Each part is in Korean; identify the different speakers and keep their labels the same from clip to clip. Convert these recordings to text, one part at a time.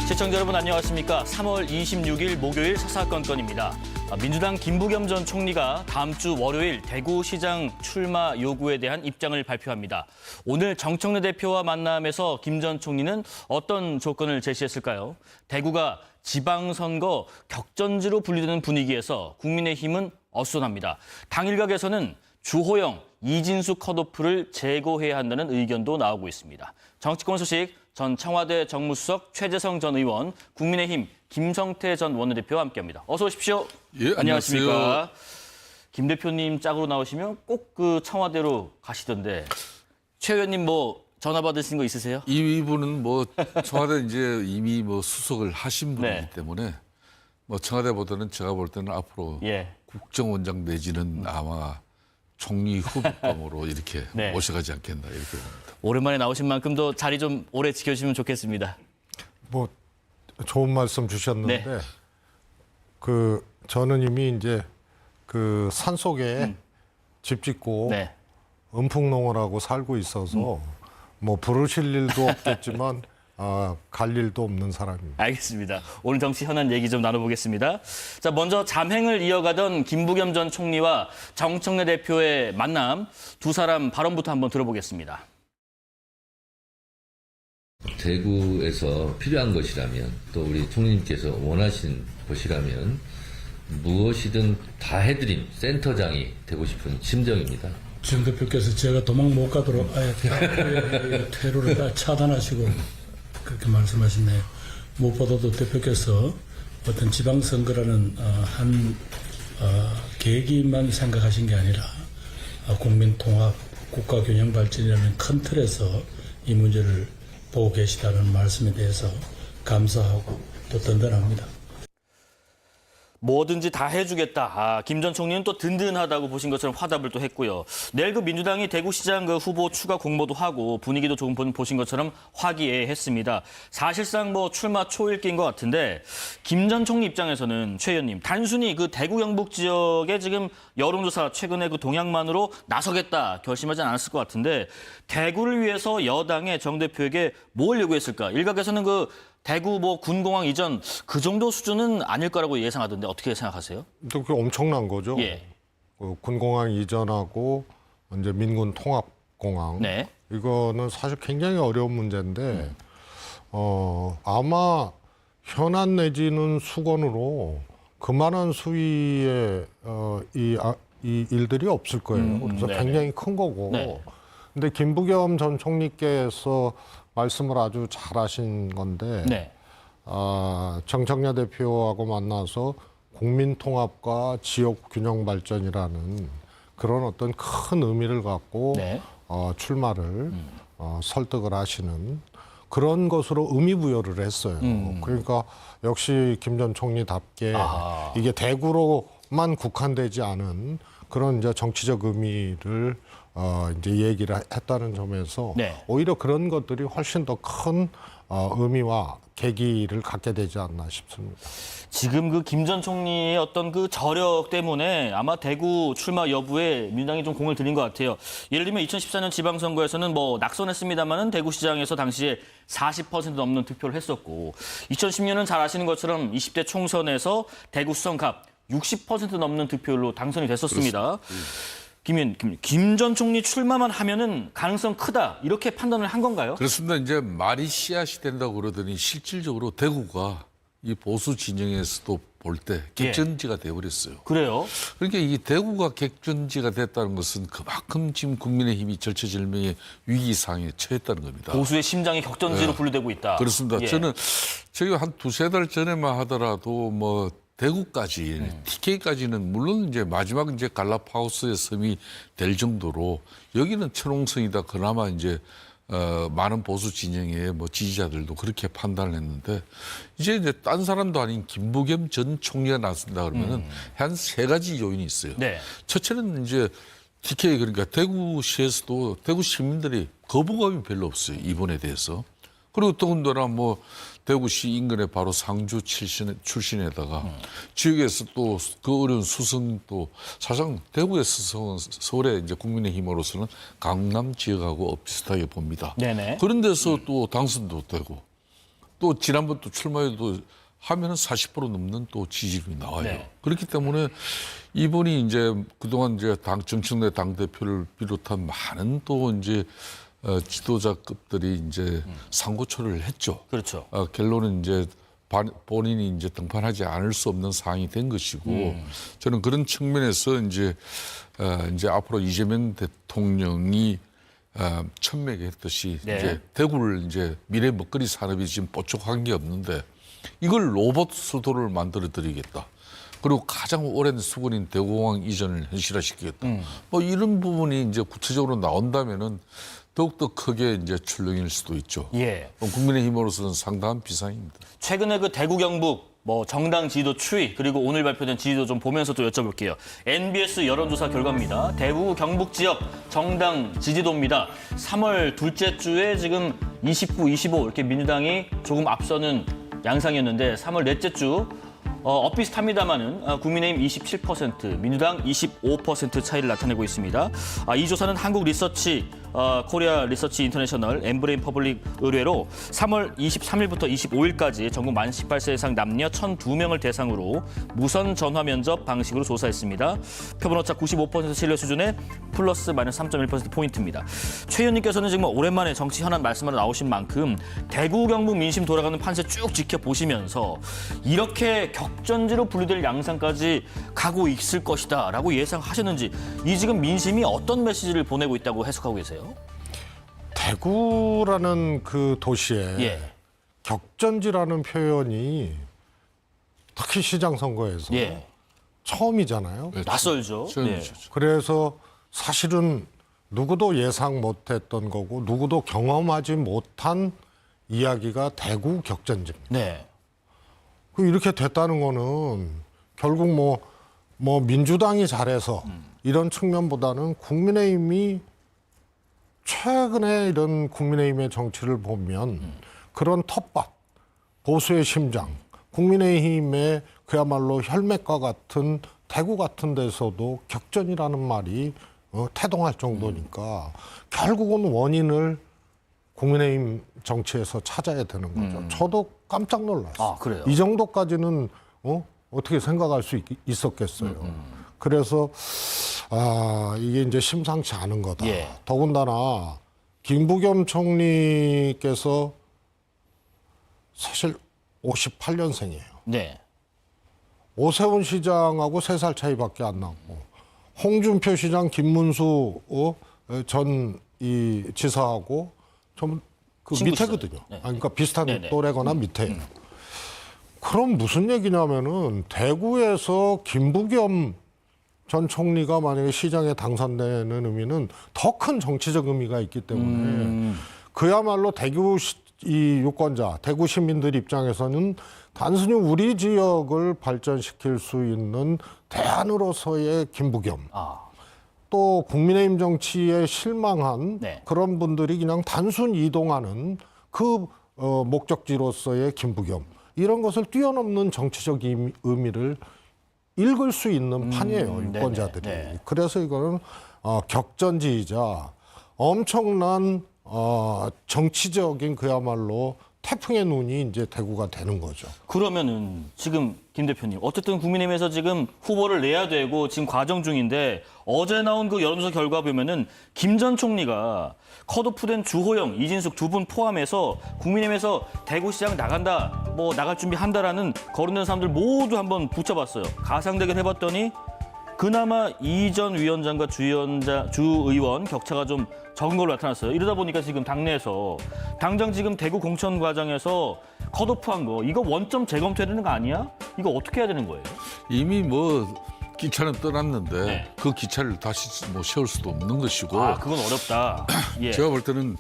Speaker 1: 시청자 여러분 안녕하십니까. 3월 26일 목요일 사사건건입니다. 민주당 김부겸 전 총리가 다음 주 월요일 대구시장 출마 요구에 대한 입장을 발표합니다. 오늘 정청래 대표와 만남에서 김 전 총리는 어떤 조건을 제시했을까요? 대구가 지방선거 격전지로 분류되는 분위기에서 국민의힘은 어수선합니다. 당 일각에서는 주호영, 이진수 컷오프를 제거해야 한다는 의견도 나오고 있습니다. 정치권 소식 전 청와대 정무수석 최재성 전 의원, 국민의힘 김성태 전 원내대표와 함께합니다. 어서 오십시오.
Speaker 2: 예,
Speaker 1: 안녕하십니까.
Speaker 2: 안녕하세요.
Speaker 1: 김 대표님 짝으로 나오시면 꼭 그 청와대로 가시던데 최 의원님 뭐 전화 받으신 거 있으세요?
Speaker 2: 이분은 뭐 청와대 이제 이미 뭐 수석을 하신 분이기
Speaker 1: 네.
Speaker 2: 때문에 뭐 청와대보다는 제가 볼 때는 앞으로
Speaker 1: 예.
Speaker 2: 국정원장 내지는 아마 총리 후보감으로 이렇게
Speaker 1: 네.
Speaker 2: 모셔가지 않겠나 이렇게 봅니다.
Speaker 1: 오랜만에 나오신 만큼 더 자리 좀 오래 지켜주시면 좋겠습니다.
Speaker 3: 뭐 좋은 말씀 주셨는데
Speaker 1: 네.
Speaker 3: 저는 이미 이제 그 산속에 집 짓고
Speaker 1: 네.
Speaker 3: 은풍농을 살고 있어서 뭐 부르실 일도 없겠지만 갈 일도 없는 사람입니다.
Speaker 1: 알겠습니다. 오늘 정치 현안 얘기 좀 나눠보겠습니다. 자, 먼저 잠행을 이어가던 김부겸 전 총리와 정청래 대표의 만남, 두 사람 발언부터 한번 들어보겠습니다.
Speaker 4: 대구에서 필요한 것이라면 또 우리 총리님께서 원하신 것이라면 무엇이든 다 해드림 센터장이 되고 싶은 심정입니다.
Speaker 5: 정 대표께서 제가 도망 못 가도록 아예 퇴로를 다 차단하시고 그렇게 말씀하셨네요. 무엇보다도 대표께서 어떤 지방선거라는 한 계기만 생각하신 게 아니라 국민 통합, 국가 균형 발전이라는 큰 틀에서 이 문제를 보고 계시다는 말씀에 대해서 감사하고 또 든든합니다.
Speaker 1: 뭐든지 다 해주겠다. 김 전 총리는 또 든든하다고 보신 것처럼 화답을 또 했고요. 내일 그 민주당이 대구시장 그 후보 추가 공모도 하고 분위기도 조금 보신 것처럼 화기애애했습니다. 사실상 뭐 출마 초읽기인 것 같은데 김 전 총리 입장에서는 최 의원님 단순히 그 대구 경북 지역의 지금 여론조사 최근에 그 동향만으로 나서겠다 결심하지 않았을 것 같은데 대구를 위해서 여당의 정 대표에게 뭘 요구했을까? 일각에서는 그 대구 뭐 군공항 이전 그 정도 수준은 아닐 거라고 예상하던데 어떻게 생각하세요?
Speaker 3: 또 그게 엄청난 거죠.
Speaker 1: 예.
Speaker 3: 군공항 이전하고 이제 민군 통합공항.
Speaker 1: 네.
Speaker 3: 이거는 사실 굉장히 어려운 문제인데 아마 현안 내지는 수건으로 그만한 수위의 이 일들이 없을 거예요. 그래서
Speaker 1: 네네.
Speaker 3: 굉장히 큰 거고.
Speaker 1: 네.
Speaker 3: 근데 김부겸 전 총리께서 말씀을 아주 잘하신 건데
Speaker 1: 네.
Speaker 3: 정청래 대표하고 만나서 국민 통합과 지역 균형 발전이라는 그런 어떤 큰 의미를 갖고
Speaker 1: 네.
Speaker 3: 출마를 설득을 하시는 그런 것으로 의미 부여를 했어요. 그러니까 역시 김 전 총리답게 이게 대구로만 국한되지 않은 그런 이제 정치적 의미를 이제 얘기를 했다는 점에서
Speaker 1: 네.
Speaker 3: 오히려 그런 것들이 훨씬 더 큰 의미와 계기를 갖게 되지 않나 싶습니다.
Speaker 1: 지금 그 김 전 총리의 어떤 그 저력 때문에 아마 대구 출마 여부에 민주당이 좀 공을 들인 것 같아요. 예를 들면 2014년 지방선거에서는 뭐 낙선했습니다만은 대구시장에서 당시에 40% 넘는 투표를 했었고 2010년은 잘 아시는 것처럼 20대 총선에서 대구 수성갑 60% 넘는 득표율로 당선이 됐었습니다. 김 전 총리 출마만 하면은 가능성 크다 이렇게 판단을 한 건가요?
Speaker 2: 그렇습니다. 이제 말이 씨앗이 된다고 그러더니 실질적으로 대구가 이 보수 진영에서도 볼 때 객전지가 돼버렸어요.
Speaker 1: 그래요?
Speaker 2: 그러니까 이 대구가 객전지가 됐다는 것은 그만큼 지금 국민의힘이 절체절명의 위기 상황에 처했다는 겁니다.
Speaker 1: 보수의 심장이 격전지로 분류되고 있다.
Speaker 2: 그렇습니다.
Speaker 1: 예.
Speaker 2: 저는 저희가 한 두세 달 전에만 하더라도 뭐 대구까지 TK까지는 물론 이제 마지막 이제 갈라파고스의 섬이 될 정도로 여기는 천홍성이다. 그나마 이제 많은 보수 진영의 뭐 지지자들도 그렇게 판단을 했는데 이제 딴 사람도 아닌 김부겸 전 총리가 나선다 그러면은 한 세 가지 요인이 있어요.
Speaker 1: 네.
Speaker 2: 첫째는 이제 TK 그러니까 대구시에서도 대구 시민들이 거부감이 별로 없어요. 이번에 대해서. 그리고 더군다나 뭐 대구시 인근에 바로 상주 출신에다가 지역에서 또 그 어려운 수성도 사실상 대구에서 서울의 이제 국민의힘으로서는 강남 지역하고 비슷하게 봅니다.
Speaker 1: 네네.
Speaker 2: 그런 데서 또 당선도 되고 또 지난번 또 출마해도 하면은 40% 넘는 또 지지율이 나와요.
Speaker 1: 네.
Speaker 2: 그렇기 때문에 이분이 이제 그동안 이제 정청래 당대표를 비롯한 많은 또 이제 지도자급들이 이제 상고초를 했죠.
Speaker 1: 그렇죠.
Speaker 2: 결론은 이제 본인이 이제 등판하지 않을 수 없는 상황이 된 것이고 저는 그런 측면에서 이제 앞으로 이재명 대통령이 천맥에 했듯이
Speaker 1: 네.
Speaker 2: 이제 대구를 이제 미래 먹거리 산업이 지금 뽀족한 게 없는데 이걸 로봇 수도를 만들어 드리겠다. 그리고 가장 오랜 수건인 대구공항 이전을 현실화시키겠다. 뭐 이런 부분이 이제 구체적으로 나온다면은 더욱더 크게 이제 출렁일 수도 있죠.
Speaker 1: 예.
Speaker 2: 국민의힘으로서는 상당한 비상입니다.
Speaker 1: 최근에 그 대구 경북 뭐 정당 지지도 추이 그리고 오늘 발표된 지지도 좀 보면서 또 여쭤볼게요. NBS 여론조사 결과입니다. 대구 경북 지역 정당 지지도입니다. 3월 둘째 주에 지금 29, 25 이렇게 민주당이 조금 앞서는 양상이었는데 3월 넷째 주 엇비슷합니다만은 국민의힘 27%, 민주당 25% 차이를 나타내고 있습니다. 이 조사는 한국 리서치 코리아 리서치 인터내셔널 엠브레인 퍼블릭 의뢰로 3월 23일부터 25일까지 전국 만 18세 이상 남녀 1,002명을 대상으로 무선 전화 면접 방식으로 조사했습니다. 표본오차 95% 신뢰 수준의 플러스 마이너스 3.1% 포인트입니다. 최 의원님께서는 지금 오랜만에 정치 현안 말씀하러 나오신 만큼 대구 경북 민심 돌아가는 판세 쭉 지켜보시면서 이렇게 격전지로 분류될 양상까지 가고 있을 것이다라고 예상하셨는지 이 지금 민심이 어떤 메시지를 보내고 있다고 해석하고 계세요?
Speaker 3: 대구라는 그 도시에
Speaker 1: 예.
Speaker 3: 격전지라는 표현이 특히 시장 선거에서
Speaker 1: 예.
Speaker 3: 처음이잖아요.
Speaker 1: 낯설죠. 네.
Speaker 3: 그래서 사실은 누구도 예상 못했던 거고 누구도 경험하지 못한 이야기가 대구 격전지입니다.
Speaker 1: 네.
Speaker 3: 이렇게 됐다는 거는 결국 뭐 민주당이 잘해서 이런 측면보다는 국민의힘이 최근에 이런 국민의힘의 정치를 보면 그런 텃밭, 보수의 심장, 국민의힘의 그야말로 혈맥과 같은 대구 같은 데서도 격전이라는 말이 태동할 정도니까 결국은 원인을 국민의힘 정치에서 찾아야 되는 거죠. 저도 깜짝 놀랐어요.
Speaker 1: 아, 그래요?
Speaker 3: 이 정도까지는 어떻게 생각할 수 있었겠어요. 그래서 이게 이제 심상치 않은 거다.
Speaker 1: 예.
Speaker 3: 더군다나 김부겸 총리께서 사실 58년생이에요.
Speaker 1: 네.
Speaker 3: 오세훈 시장하고 3살 차이밖에 안 나고 홍준표 시장, 김문수 전 이 지사하고 좀 그
Speaker 1: 친구시잖아요.
Speaker 3: 밑에거든요.
Speaker 1: 네.
Speaker 3: 그러니까 비슷한
Speaker 1: 네네.
Speaker 3: 또래거나 밑에예요. 그럼 무슨 얘기냐면은 대구에서 김부겸 전 총리가 만약에 시장에 당선되는 의미는 더 큰 정치적 의미가 있기 때문에 그야말로 대구 이 유권자, 대구 시민들 입장에서는 단순히 우리 지역을 발전시킬 수 있는 대안으로서의 김부겸. 또 국민의힘 정치에 실망한
Speaker 1: 네.
Speaker 3: 그런 분들이 그냥 단순 이동하는 그 목적지로서의 김부겸. 이런 것을 뛰어넘는 정치적 의미를 읽을 수 있는 판이에요, 유권자들이.
Speaker 1: 네네.
Speaker 3: 그래서 이거는 격전지이자 엄청난 정치적인 그야말로 태풍의 눈이 이제 대구가 되는 거죠.
Speaker 1: 그러면은 지금 김 대표님 어쨌든 국민의힘에서 지금 후보를 내야 되고 지금 과정 중인데 어제 나온 그 여론조사 결과 보면은 김 전 총리가 컷오프된 주호영, 이진숙 두 분 포함해서 국민의힘에서 대구시장 나간다, 뭐 나갈 준비한다라는 거론된 사람들 모두 한번 붙여봤어요. 가상대결 해봤더니 그나마 이 전 위원장과 주 의원 격차가 좀 적은 걸로 나타났어요. 이러다 보니까 지금 당내에서 당장 지금 대구 공천 과정에서 컷오프한 거 이거 원점 재검토해야 되는 거 아니야? 이거 어떻게 해야 되는 거예요?
Speaker 2: 이미 뭐 기차는 떠났는데
Speaker 1: 네.
Speaker 2: 그 기차를 다시 뭐 세울 수도 없는 것이고
Speaker 1: 그건 어렵다. 예.
Speaker 2: 제가 볼 때는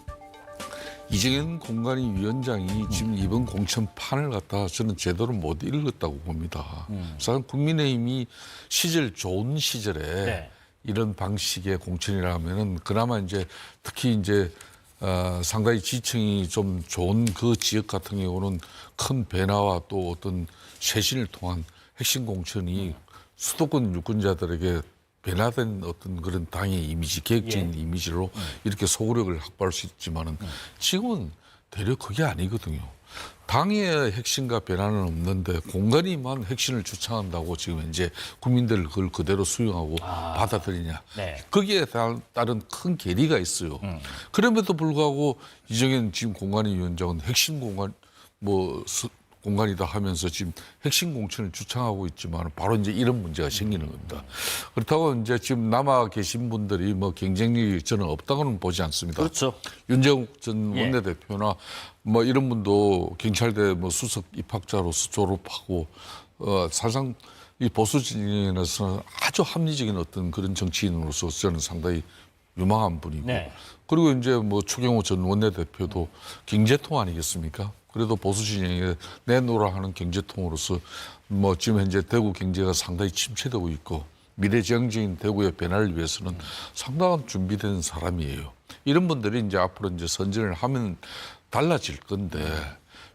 Speaker 2: 이정현 공관위 위원장이 지금 이번 공천판을 갖다 저는 제대로 못 읽었다고 봅니다. 그래서 국민의힘이 좋은 시절에
Speaker 1: 네.
Speaker 2: 이런 방식의 공천이라면은 그나마 이제 특히 이제 상당히 지층이 좀 좋은 그 지역 같은 경우는 큰 변화와 또 어떤 쇄신을 통한 핵심 공천이 수도권 유권자들에게 변화된 어떤 그런 당의 이미지, 계획적인 이미지로 이렇게 소구력을 확보할 수 있지만은 지금은 되려 그게 아니거든요. 당의 핵심과 변화는 없는데 공간이만 핵심을 주창한다고 지금 이제 국민들 그걸 그대로 수용하고 받아들이냐.
Speaker 1: 네.
Speaker 2: 거기에 따른 큰 괴리가 있어요. 그럼에도 불구하고 이정현 지금 공관위 위원장은 핵심 공간 공간이다 하면서 지금 핵심 공천을 주창하고 있지만 바로 이제 이런 문제가 생기는 겁니다. 그렇다고 이제 지금 남아 계신 분들이 뭐 경쟁력이 저는 없다고는 보지 않습니다.
Speaker 1: 그렇죠.
Speaker 2: 윤재욱 전 원내대표나 뭐 이런 분도 경찰대 뭐 수석 입학자로서 졸업하고 사실상 이 보수 진영에서는 아주 합리적인 어떤 그런 정치인으로서 저는 상당히 유망한 분이고
Speaker 1: 네.
Speaker 2: 그리고 이제 뭐 추경호 전 원내대표도 경제통 아니겠습니까? 그래도 보수 진영에 내놓으라 하는 경제통으로서 뭐 지금 현재 대구 경제가 상당히 침체되고 있고 미래지향적인 대구의 변화를 위해서는 상당한 준비된 사람이에요. 이런 분들이 이제 앞으로 이제 선전을 하면 달라질 건데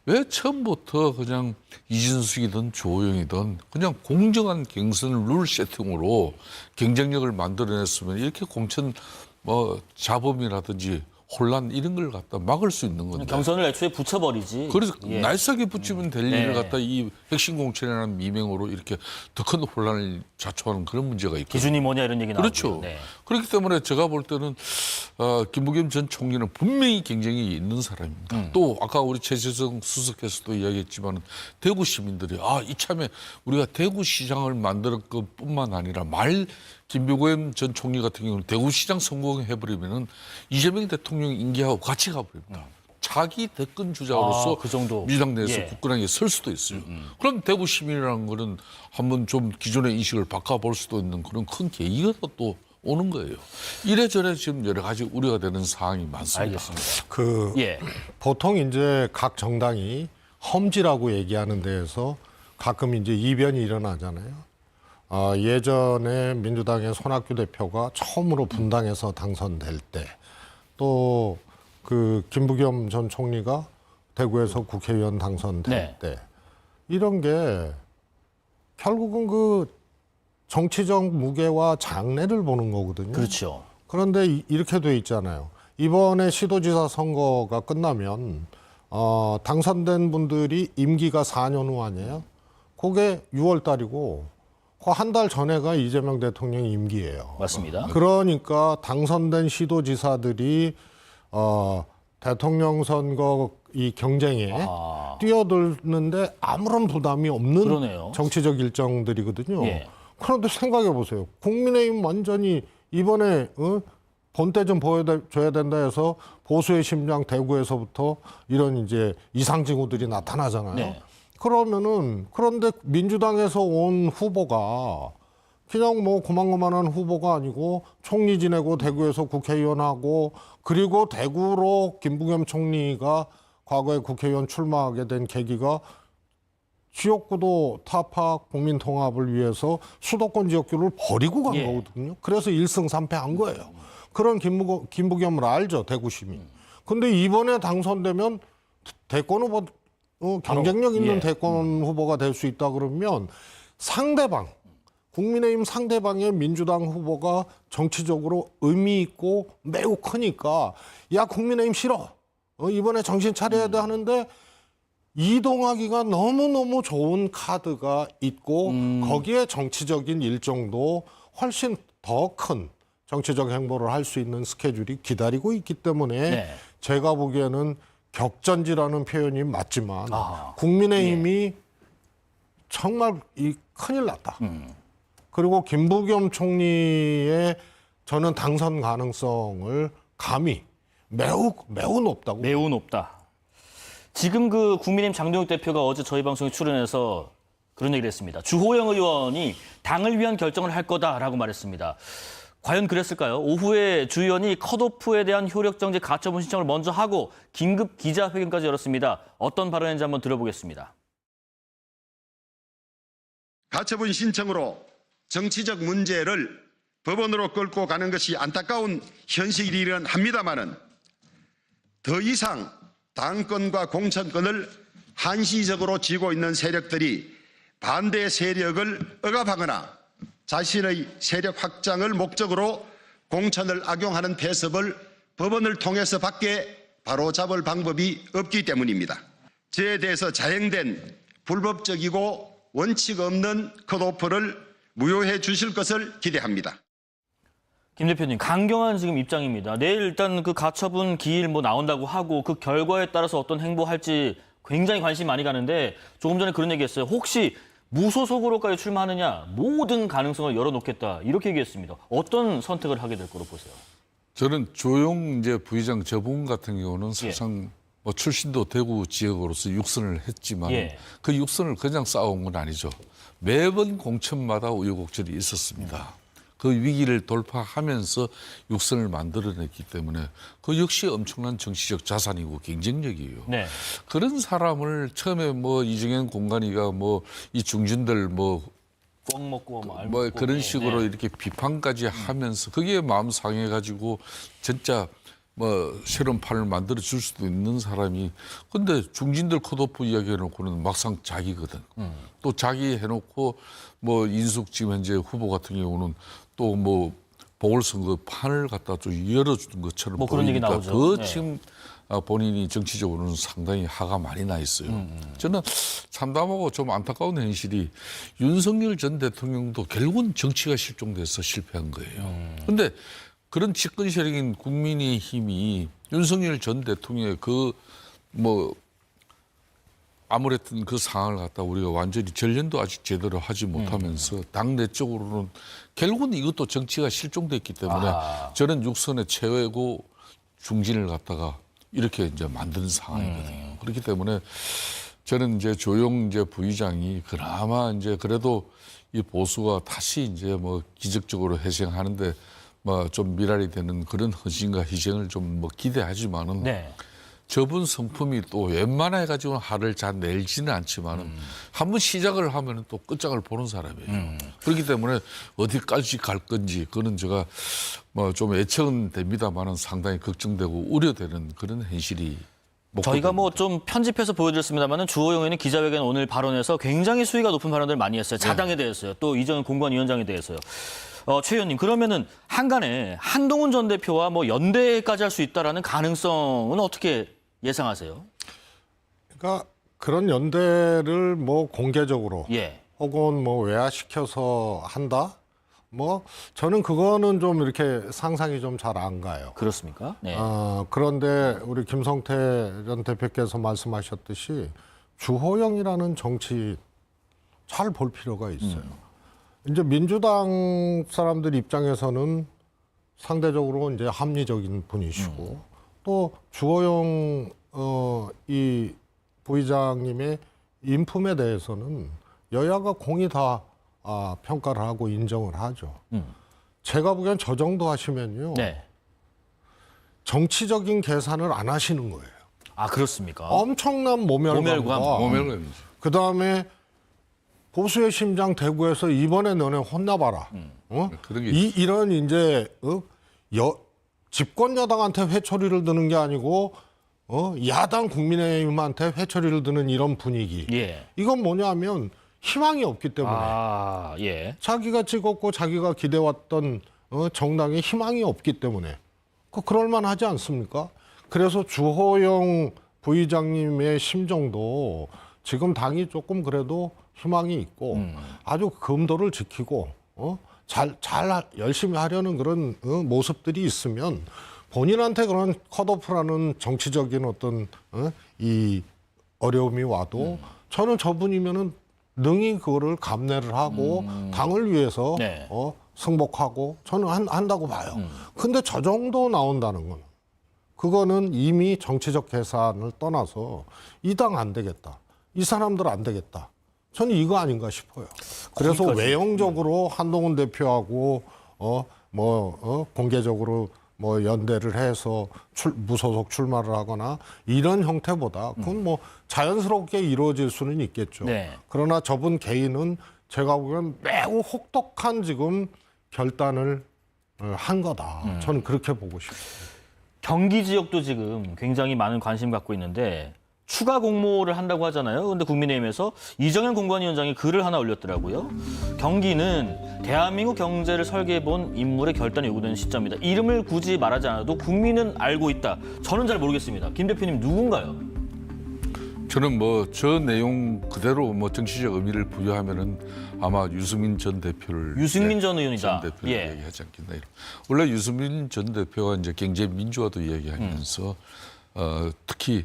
Speaker 2: 왜 처음부터 그냥 이진숙이든 조호영이든 그냥 공정한 경선 룰 세팅으로 경쟁력을 만들어냈으면 이렇게 공천 뭐 자범이라든지 혼란 이런 걸 갖다 막을 수 있는 건데.
Speaker 1: 경선을 애초에 붙여버리지.
Speaker 2: 그래서 날싸게 붙이면 될 일을
Speaker 1: 네.
Speaker 2: 갖다 이 핵심 공천이라는 미명으로 이렇게 더 큰 혼란을 자초하는 그런 문제가 있거든요.
Speaker 1: 기준이 뭐냐 이런 얘기 나오고.
Speaker 2: 그렇죠.
Speaker 1: 네.
Speaker 2: 그렇기 때문에 제가 볼 때는 김부겸 전 총리는 분명히 경쟁이 있는 사람입니다. 또 아까 우리 최재성 수석께서도 이야기했지만 대구 시민들이 이참에 우리가 대구시장을 만들 것뿐만 아니라 김부겸 전 총리 같은 경우는 대구시장 성공해버리면은 이재명 대통령 임기하고 같이 가버립니다. 자기 대권 주자로서
Speaker 1: 그 정도.
Speaker 2: 민주당 내에서
Speaker 1: 예.
Speaker 2: 국권왕에 설 수도 있어요. 그럼 대구 시민이라는 거는 한번 좀 기존의 인식을 바꿔볼 수도 있는 그런 큰 계기가 또 오는 거예요. 이래저래 지금 여러 가지 우려가 되는 사항이 많습니다.
Speaker 1: 알겠습니다. 예.
Speaker 3: 보통 이제 각 정당이 험지라고 얘기하는 데에서 가끔 이제 이변이 일어나잖아요. 예전에 민주당의 손학규 대표가 처음으로 분당에서 당선될 때, 또 그 김부겸 전 총리가 대구에서 국회의원 당선될
Speaker 1: 네.
Speaker 3: 때, 이런 게 결국은 그 정치적 무게와 장래를 보는 거거든요.
Speaker 1: 그렇죠.
Speaker 3: 그런데 이렇게 돼 있잖아요. 이번에 시도지사 선거가 끝나면 당선된 분들이 임기가 4년 후 아니에요? 그게 6월 달이고 그 한 달 전에가 이재명 대통령 임기예요.
Speaker 1: 맞습니다.
Speaker 3: 그러니까 당선된 시도지사들이 대통령 선거 이 경쟁에 뛰어들는데 아무런 부담이 없는
Speaker 1: 그러네요.
Speaker 3: 정치적 일정들이거든요.
Speaker 1: 예.
Speaker 3: 그런데 생각해 보세요. 국민의힘 완전히 이번에 본때 좀 보여줘야 된다 해서 보수의 심장 대구에서부터 이런 이제 이상 징후들이 나타나잖아요.
Speaker 1: 네.
Speaker 3: 그런데 민주당에서 온 후보가 그냥 뭐 고만고만한 후보가 아니고 총리 지내고 대구에서 국회의원 하고 그리고 대구로 김부겸 총리가 과거에 국회의원 출마하게 된 계기가 지역구도 타파 국민 통합을 위해서 수도권 지역구를 버리고 간 거거든요. 그래서 1승 3패한 거예요. 그런 김부겸을 알죠, 대구 시민. 근데 이번에 당선되면 대권 후보 경쟁력 있는 대권 후보가 될 수 있다 그러면 상대방 국민의힘 상대방의 민주당 후보가 정치적으로 의미 있고 매우 크니까 야 국민의힘 싫어. 이번에 정신 차려야 돼 하는데 이동하기가 너무너무 좋은 카드가 있고 거기에 정치적인 일정도 훨씬 더 큰 정치적 행보를 할 수 있는 스케줄이 기다리고 있기 때문에
Speaker 1: 네.
Speaker 3: 제가 보기에는 격전지라는 표현이 맞지만 국민의힘이 정말 큰일 났다. 그리고 김부겸 총리의 저는 당선 가능성을 감히 매우 높다고.
Speaker 1: 매우 높다. 지금 그 국민의힘 장동혁 대표가 어제 저희 방송에 출연해서 그런 얘기를 했습니다. 주호영 의원이 당을 위한 결정을 할 거다라고 말했습니다. 과연 그랬을까요? 오후에 주 의원이 컷오프에 대한 효력정지 가처분 신청을 먼저 하고 긴급 기자회견까지 열었습니다. 어떤 발언인지 한번 들어보겠습니다.
Speaker 6: 가처분 신청으로 정치적 문제를 법원으로 끌고 가는 것이 안타까운 현실이긴 합니다마는 더 이상 당권과 공천권을 한시적으로 쥐고 있는 세력들이 반대 세력을 억압하거나 자신의 세력 확장을 목적으로 공천을 악용하는 패습을 법원을 통해서 밖에 바로잡을 방법이 없기 때문입니다. 저에 대해서 자행된 불법적이고 원칙 없는 컷오프를 무효해 주실 것을 기대합니다.
Speaker 1: 김 대표님, 강경한 지금 입장입니다. 내일 일단 그 가처분 기일 뭐 나온다고 하고 그 결과에 따라서 어떤 행보할지 굉장히 관심이 많이 가는데 조금 전에 그런 얘기했어요. 혹시 무소속으로까지 출마하느냐, 모든 가능성을 열어놓겠다 이렇게 얘기했습니다. 어떤 선택을 하게 될 거로 보세요?
Speaker 2: 저는 조용 이제 부의장 저분 같은 경우는 사실상 뭐 출신도 대구 지역으로서 육선을 했지만
Speaker 1: 예.
Speaker 2: 그 육선을 그냥 쌓아온 건 아니죠. 매번 공천마다 우여곡절이 있었습니다. 그 위기를 돌파하면서 육선을 만들어냈기 때문에 그 역시 엄청난 정치적 자산이고 경쟁력이에요.
Speaker 1: 네.
Speaker 2: 그런 사람을 처음에 뭐 이정현 공관이가 뭐 이 중진들 뭐
Speaker 1: 꽉 먹고
Speaker 2: 뭐 그런 식으로 이렇게 비판까지 하면서 그게 마음 상해가지고 진짜 뭐 새로운 판을 만들어 줄 수도 있는 사람이 근데 중진들 컷오프 이야기 해놓고는 막상 자기거든. 또 자기 해놓고 뭐 인숙 지금 현재 후보 같은 경우는 또 뭐 보궐선거 판을 갖다 좀 열어주는 것처럼
Speaker 1: 뭐 그런 얘기
Speaker 2: 보이니까
Speaker 1: 나오죠.
Speaker 2: 더
Speaker 1: 네.
Speaker 2: 지금 본인이 정치적으로는 상당히 화가 많이 나 있어요. 저는 참담하고 좀 안타까운 현실이 윤석열 전 대통령도 결국은 정치가 실종돼서 실패한 거예요. 그런데 그런 집권 세력인 국민의힘이 윤석열 전 대통령의 그 뭐 아무랬던 그 상황을 갖다 우리가 완전히 전련도 아직 제대로 하지 못하면서 당내적으로는 결국은 이것도 정치가 실종됐기 때문에 저는 육선의 최외고 중진을 갖다가 이렇게 이제 만드는 상황이거든요. 그렇기 때문에 저는 이제 조용 이제 부의장이 그나마 이제 그래도 이 보수가 다시 이제 뭐 기적적으로 회생하는데 뭐 좀 미랄이 되는 그런 헌신과 희생을 좀 뭐 기대하지만은
Speaker 1: 네.
Speaker 2: 저분 성품이 또 웬만해 가지고 화를 잘 내지는 않지만은 한번 시작을 하면은 또 끝장을 보는 사람이에요. 그렇기 때문에 어디까지 갈 건지 그는 제가 뭐 좀 예측은 됩니다만은 상당히 걱정되고 우려되는 그런 현실이
Speaker 1: 저희가 뭐 좀 편집해서 보여드렸습니다만은 주호영 의원이 기자회견 오늘 발언에서 굉장히 수위가 높은 발언들을 많이 했어요. 자당에 대해서요. 또 이정현 공관위원장에 대해서요. 최 의원님, 그러면은 한간에 한동훈 전 대표와 뭐 연대까지 할 수 있다라는 가능성은 어떻게 예상하세요?
Speaker 3: 그러니까 그런 연대를 뭐 공개적으로
Speaker 1: 예.
Speaker 3: 혹은 뭐 외화시켜서 한다? 뭐 저는 그거는 좀 이렇게 상상이 좀 잘 안 가요.
Speaker 1: 그렇습니까? 네.
Speaker 3: 그런데 우리 김성태 전 대표께서 말씀하셨듯이 주호영이라는 정치 잘 볼 필요가 있어요. 이제 민주당 사람들 입장에서는 상대적으로 이제 합리적인 분이시고 또 주호영 이 부의장님의 인품에 대해서는 여야가 공히 다 평가를 하고 인정을 하죠. 제가 보기엔 저 정도 하시면요.
Speaker 1: 네.
Speaker 3: 정치적인 계산을 안 하시는 거예요.
Speaker 1: 아, 그렇습니까?
Speaker 3: 엄청난 모멸감과
Speaker 2: 모멸감이죠.
Speaker 3: 그다음에 보수의 심장 대구에서 이번에 너네 혼나봐라.
Speaker 2: 그런 게
Speaker 3: 이런 이제 집권 여당한테 회초리를 드는 게 아니고 야당 국민의힘한테 회초리를 드는 이런 분위기.
Speaker 1: 예.
Speaker 3: 이건 뭐냐면 희망이 없기 때문에
Speaker 1: 예.
Speaker 3: 자기가 찍었고 자기가 기대왔던 정당에 희망이 없기 때문에 그럴만 하지 않습니까? 그래서 주호영 부의장님의 심정도 지금 당이 조금 그래도 희망이 있고 아주 금도를 지키고 잘 열심히 하려는 그런 모습들이 있으면 본인한테 그런 컷오프라는 정치적인 어떤 이 어려움이 와도 저는 저분이면은 능히 그거를 감내를 하고 당을 위해서
Speaker 1: 네.
Speaker 3: 승복하고 저는 한다고 봐요. 근데 저 정도 나온다는 건 그거는 이미 정치적 계산을 떠나서 이 당 안 되겠다. 이 사람들 안 되겠다. 저는 이거 아닌가 싶어요. 그래서
Speaker 1: 거기까지.
Speaker 3: 외형적으로 한동훈 대표하고 공개적으로 뭐 연대를 해서 무소속 출마를 하거나 이런 형태보다 그건 뭐 자연스럽게 이루어질 수는 있겠죠.
Speaker 1: 네.
Speaker 3: 그러나 저분 개인은 제가 보기엔 매우 혹독한 지금 결단을 한 거다. 저는 그렇게 보고 싶어요.
Speaker 1: 경기 지역도 지금 굉장히 많은 관심 갖고 있는데 추가 공모를 한다고 하잖아요. 그런데 국민의힘에서 이정현 공관위원장이 글을 하나 올렸더라고요. 경기는 대한민국 경제를 설계해본 인물의 결단이 요구되는 시점이다. 이름을 굳이 말하지 않아도 국민은 알고 있다. 저는 잘 모르겠습니다. 김 대표님 누군가요?
Speaker 2: 저는 뭐 저 내용 그대로 뭐 정치적 의미를 부여하면은 아마 유승민 전 대표를
Speaker 1: 유승민 전 의원이다.
Speaker 2: 전 대표를
Speaker 1: 예.
Speaker 2: 얘기하지 않겠나. 원래 유승민 전 대표가 이제 경제 민주화도 이야기하면서 특히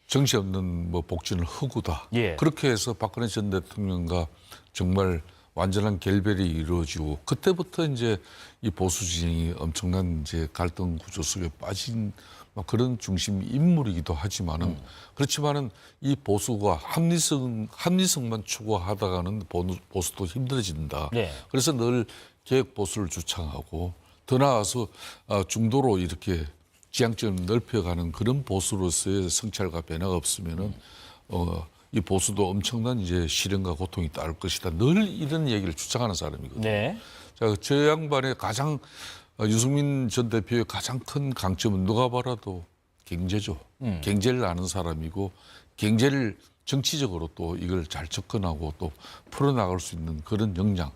Speaker 2: 정치 없는 뭐 복지는 허구다.
Speaker 1: 예.
Speaker 2: 그렇게 해서 박근혜 전 대통령과 정말 완전한 결별이 이루어지고 그때부터 이제 이 보수 진영이 엄청난 이제 갈등 구조 속에 빠진 막 그런 중심 인물이기도 하지만은 그렇지만은 이 보수가 합리성만 추구하다가는 보수도 힘들어진다.
Speaker 1: 네.
Speaker 2: 그래서 늘 개혁 보수를 주창하고 더 나아가서 중도로 이렇게 지향점을 넓혀가는 그런 보수로서의 성찰과 변화가 없으면은 이 보수도 엄청난 이제 시련과 고통이 따를 것이다. 늘 이런 얘기를 주장하는 사람이거든요.
Speaker 1: 네.
Speaker 2: 자, 저 양반의 가장 유승민 전 대표의 가장 큰 강점은 누가 봐라도 경제죠. 경제를 아는 사람이고 경제를 정치적으로 또 이걸 잘 접근하고 또 풀어나갈 수 있는 그런 역량,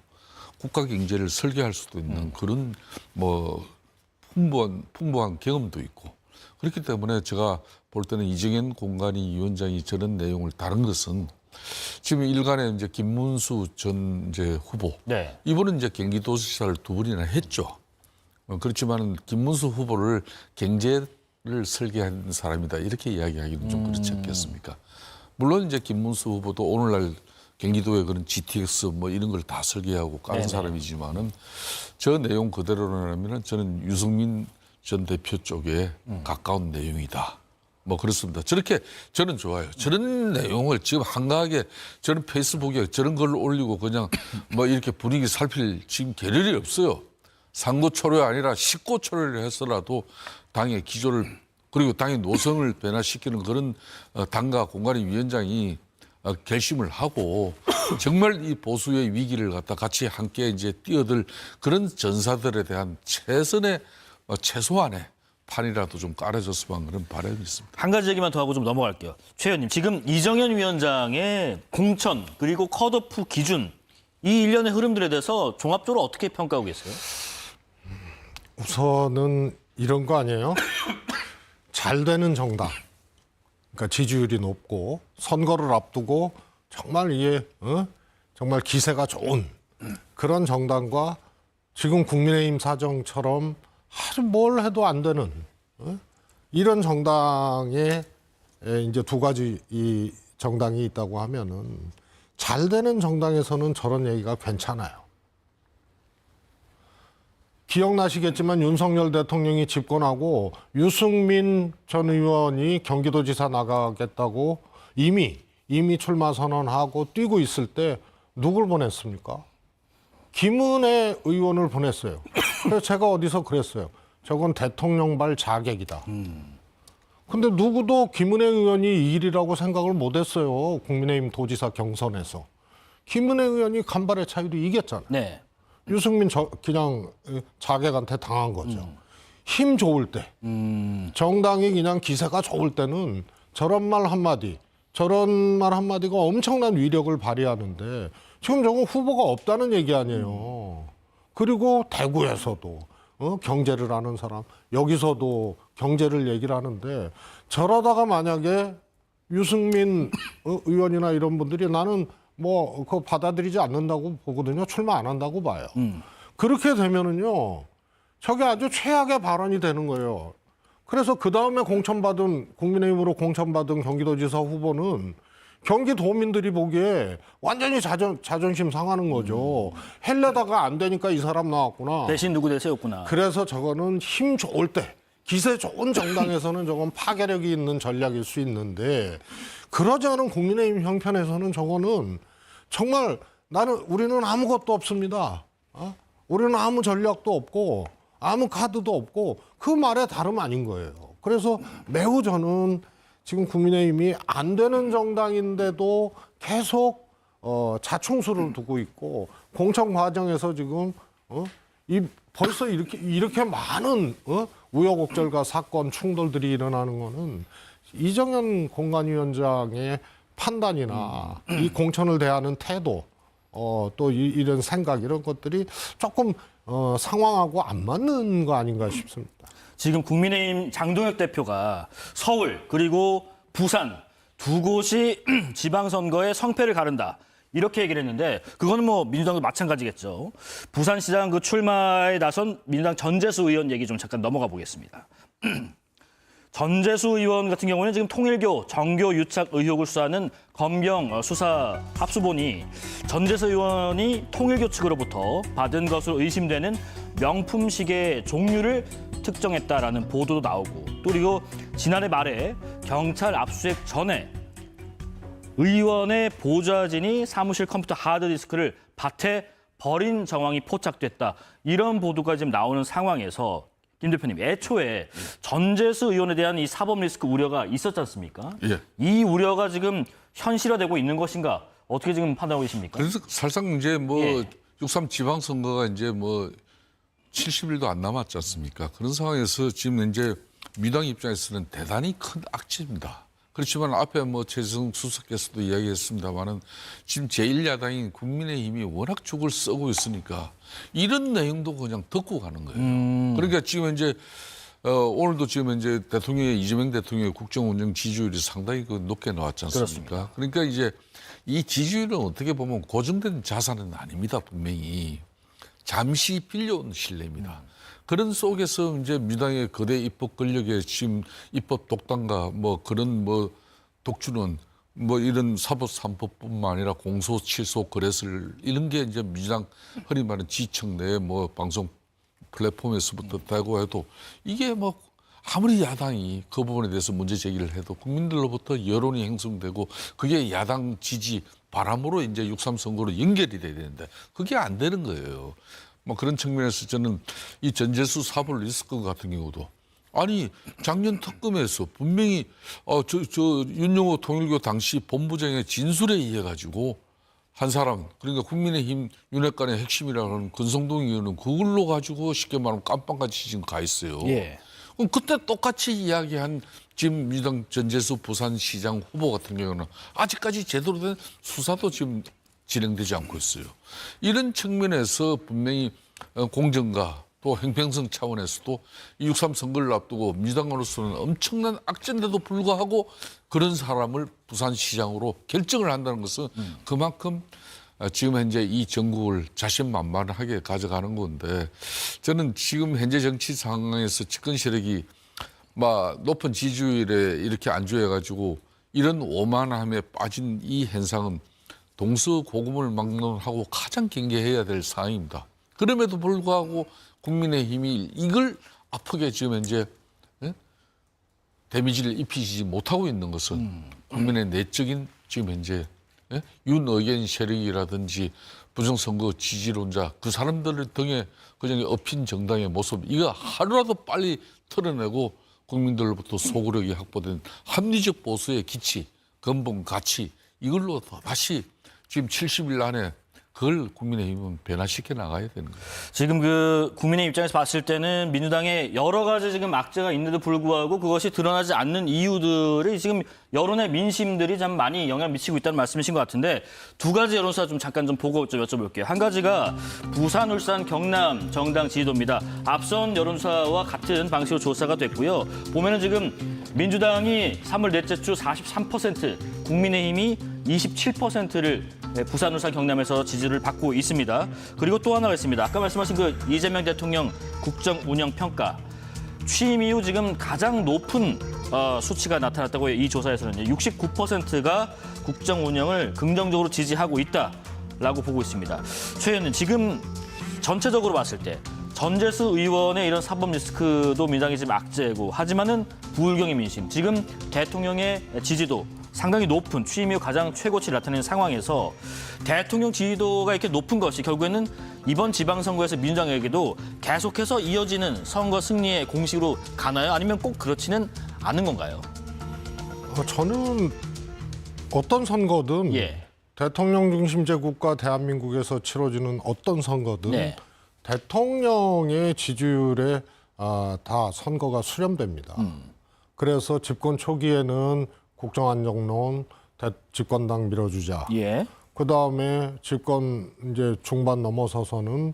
Speaker 2: 국가 경제를 설계할 수도 있는 그런 뭐 풍부한 경험도 있고 그렇기 때문에 제가 볼 때는 이정현 공관위 위원장이 저런 내용을 다룬 것은 지금 일간에 이제 김문수 전 이제 후보
Speaker 1: 네.
Speaker 2: 이분은 이제 경기도지사를 2번이나 했죠. 그렇지만 김문수 후보를 경제를 설계한 사람이다 이렇게 이야기하기는 좀 그렇지 않겠습니까? 물론 이제 김문수 후보도 오늘날 경기도의 그런 GTX 뭐 이런 걸 다 설계하고 까는
Speaker 1: 네네.
Speaker 2: 사람이지만은 저 내용 그대로라면은 저는 유승민 전 대표 쪽에 가까운 내용이다. 뭐 그렇습니다. 저렇게 저는 좋아요. 저런 내용을 지금 한가하게 저런 페이스북에 저런 걸 올리고 그냥 뭐 이렇게 분위기 살필 지금 겨를이 없어요. 상고초려가 아니라 식고초려를 해서라도 당의 기조를 그리고 당의 노선을 변화시키는 그런 당과 공관위 위원장이 결심을 하고 정말 이 보수의 위기를 갖다 같이 함께 이제 뛰어들 그런 전사들에 대한 최소한의 판이라도 좀 깔아줬으면 그런 바람이 있습니다.
Speaker 1: 한 가지 얘기만 더 하고 좀 넘어갈게요. 최 의원님, 지금 이정현 위원장의 공천 그리고 컷오프 기준 이 일련의 흐름들에 대해서 종합적으로 어떻게 평가하고 계세요?
Speaker 3: 우선은 이런 거 아니에요? 잘 되는 정당, 그러니까 지지율이 높고 선거를 앞두고 정말 이게 정말 기세가 좋은 그런 정당과 지금 국민의힘 사정처럼 아주 뭘 해도 안 되는 이런 정당에 이제 두 가지 이 정당이 있다고 하면은 잘 되는 정당에서는 저런 얘기가 괜찮아요. 기억나시겠지만 윤석열 대통령이 집권하고 유승민 전 의원이 경기도지사 나가겠다고 이미 출마 선언하고 뛰고 있을 때 누굴 보냈습니까? 김은혜 의원을 보냈어요. 그래서 제가 어디서 그랬어요. 저건 대통령발 자객이다. 근데 누구도 김은혜 의원이 이 일이라고 생각을 못했어요. 국민의힘 도지사 경선에서. 김은혜 의원이 간발의 차이로 이겼잖아요.
Speaker 1: 네.
Speaker 3: 유승민 그냥 자객한테 당한 거죠. 힘 좋을 때, 정당이 그냥 기세가 좋을 때는 저런 말 한마디가 엄청난 위력을 발휘하는데 지금 저건 후보가 없다는 얘기 아니에요. 그리고 대구에서도 경제를 아는 사람, 여기서도 경제를 얘기를 하는데 저러다가 만약에 유승민 의원이나 이런 분들이 나는 뭐 그거 받아들이지 않는다고 보거든요. 출마 안 한다고 봐요. 그렇게 되면은요, 저게 아주 최악의 발언이 되는 거예요. 그래서 그 다음에 국민의힘으로 공천받은 경기도지사 후보는 경기도민들이 보기에 완전히 자존심 상하는 거죠. 헬레다가 안 되니까 이 사람 나왔구나.
Speaker 1: 대신 누구 내세웠구나.
Speaker 3: 그래서 저거는 힘 좋을 때, 기세 좋은 정당에서는 저건 파괴력이 있는 전략일 수 있는데 그러지 않은 국민의힘 형편에서는 저거는 정말 우리는 아무것도 없습니다. 우리는 아무 전략도 없고 아무 카드도 없고 그 말에 다름 아닌 거예요. 그래서 매우 저는 지금 국민의힘이 안 되는 정당인데도 계속 자충수를 두고 있고 공천 과정에서 지금 벌써 이렇게 많은 우여곡절과 사건 충돌들이 일어나는 거는 이정현 공관위원장의 판단이나 이 공천을 대하는 태도 또 이런 생각 이런 것들이 조금 상황하고 안 맞는 거 아닌가 싶습니다.
Speaker 1: 지금 국민의힘 장동혁 대표가 서울 그리고 부산 두 곳이 지방선거에 성패를 가른다. 이렇게 얘기를 했는데 그거는 뭐 민주당도 마찬가지겠죠. 부산시장 그 출마에 나선 민주당 전재수 의원 얘기 좀 잠깐 넘어가 보겠습니다. 전재수 의원 같은 경우는 지금 통일교 정교 유착 의혹을 수사하는 검경 수사 합수본이 전재수 의원이 통일교 측으로부터 받은 것으로 의심되는 명품 시계 종류를 특정했다라는 보도도 나오고 또 그리고 지난해 말에 경찰 압수수색 전에 의원의 보좌진이 사무실 컴퓨터 하드디스크를 밭에 버린 정황이 포착됐다. 이런 보도가 지금 나오는 상황에서 김 대표님, 애초에 전재수 의원에 대한 이 사법 리스크 우려가 있었지 않습니까?
Speaker 2: 예.
Speaker 1: 이 우려가 지금 현실화되고 있는 것인가? 어떻게 지금 판단하고 계십니까?
Speaker 2: 그래서 사실상 이제 뭐
Speaker 1: 예.
Speaker 2: 6.3 지방선거가 이제 뭐 70일도 안 남았지 않습니까? 그런 상황에서 지금 이제 민주당 입장에서는 대단히 큰 악재입니다. 그렇지만 앞에 뭐 최재성 수석께서도 이야기했습니다만은 지금 제1야당인 국민의힘이 워낙 죽을 썩고 있으니까 이런 내용도 그냥 듣고 가는 거예요. 그러니까 지금 이제 오늘도 지금 이제 이재명 대통령의 국정운영 지지율이 상당히 높게 나왔지 않습니까? 그러니까 이제 이 지지율은 어떻게 보면 고정된 자산은 아닙니다. 분명히 잠시 빌려온 신뢰입니다. 그런 속에서 이제 민주당의 거대 입법 권력의 지금 입법 독단과 뭐 그런 뭐 독주는 뭐 이런 사법 3법뿐만 아니라 공소, 취소, 거래설 이런 게 이제 민주당 흔히 말하는 지청 내 뭐 방송 플랫폼에서부터 되고 해도 이게 뭐 아무리 야당이 그 부분에 대해서 문제 제기를 해도 국민들로부터 여론이 형성되고 그게 야당 지지 바람으로 이제 6.3 선거로 연결이 돼야 되는데 그게 안 되는 거예요. 뭐 그런 측면에서 저는 이 전재수 사법 리스크 같은 경우도 아니 작년 특검에서 분명히 윤영호 통일교 당시 본부장의 진술에 의해 가지고 한 사람 그러니까 국민의힘 윤핵관의 핵심이라는 권성동 의원은 그걸로 가지고 쉽게 말하면 깜빵같이 지금 가 있어요.
Speaker 1: 예.
Speaker 2: 그럼 그때 똑같이 이야기한 지금 민주당 전재수 부산시장 후보 같은 경우는 아직까지 제대로 된 수사도 지금 진행되지 않고 있어요. 이런 측면에서 분명히 공정과 또 형평성 차원에서도 6.3 선거를 앞두고 민주당으로서는 엄청난 악재인데도 불구하고 그런 사람을 부산시장으로 결정을 한다는 것은 그만큼 지금 현재 이 전국을 자신만만하게 가져가는 건데 저는 지금 현재 정치 상황에서 집권 세력이 막 높은 지지율에 이렇게 안주해가지고 이런 오만함에 빠진 이 현상은 동서고금을 막론하고 가장 경계해야 될 사항입니다. 그럼에도 불구하고 국민의힘이 이걸 아프게 지금 현재 데미지를 입히지 못하고 있는 것은 국민의 내적인 지금 현재 윤의견 세력이라든지 부정선거 지지론자 그 사람들을 등에 그냥 엎인 정당의 모습 이거 하루라도 빨리 털어내고 국민들로부터 소구력이 확보된 합리적 보수의 기치, 근본 가치 이걸로 다시 지금 70일 안에 그걸 국민의힘은 변화시켜 나가야 되는 거예요.
Speaker 1: 지금 그 국민의 입장에서 봤을 때는 민주당에 여러 가지 지금 악재가 있는데도 불구하고 그것이 드러나지 않는 이유들이 지금 여론의 민심들이 참 많이 영향을 미치고 있다는 말씀이신 것 같은데 두 가지 여론조사 좀 잠깐 좀 보고 좀 여쭤볼게요. 한 가지가 부산, 울산, 경남 정당 지지도입니다. 앞선 여론조사와 같은 방식으로 조사가 됐고요. 보면은 지금 민주당이 3월 넷째 주 43%, 국민의힘이 27%를 부산, 울산, 경남에서 지지를 받고 있습니다. 그리고 또 하나가 있습니다. 아까 말씀하신 그 이재명 대통령 국정 운영 평가. 취임 이후 지금 가장 높은 수치가 나타났다고요. 이 조사에서는요. 69%가 국정 운영을 긍정적으로 지지하고 있다라고 보고 있습니다. 최 의원님, 지금 전체적으로 봤을 때 전재수 의원의 이런 사법 리스크도 민주당이 지금 악재고 하지만은 부울경의 민심, 지금 대통령의 지지도 상당히 높은 취임 이후 가장 최고치를 나타내는 상황에서 대통령 지지도가 이렇게 높은 것이 결국에는 이번 지방선거에서 민주당에게도 계속해서 이어지는 선거 승리의 공식으로 가나요? 아니면 꼭 그렇지는 않은 건가요?
Speaker 3: 저는 어떤 선거든
Speaker 1: 예.
Speaker 3: 대통령 중심제 국가 대한민국에서 치러지는 어떤 선거든
Speaker 1: 네.
Speaker 3: 대통령의 지지율에 다 선거가 수렴됩니다. 그래서 집권 초기에는 국정안정론, 집권당 밀어주자.
Speaker 1: 예.
Speaker 3: 그 다음에 집권 이제 중반 넘어서서는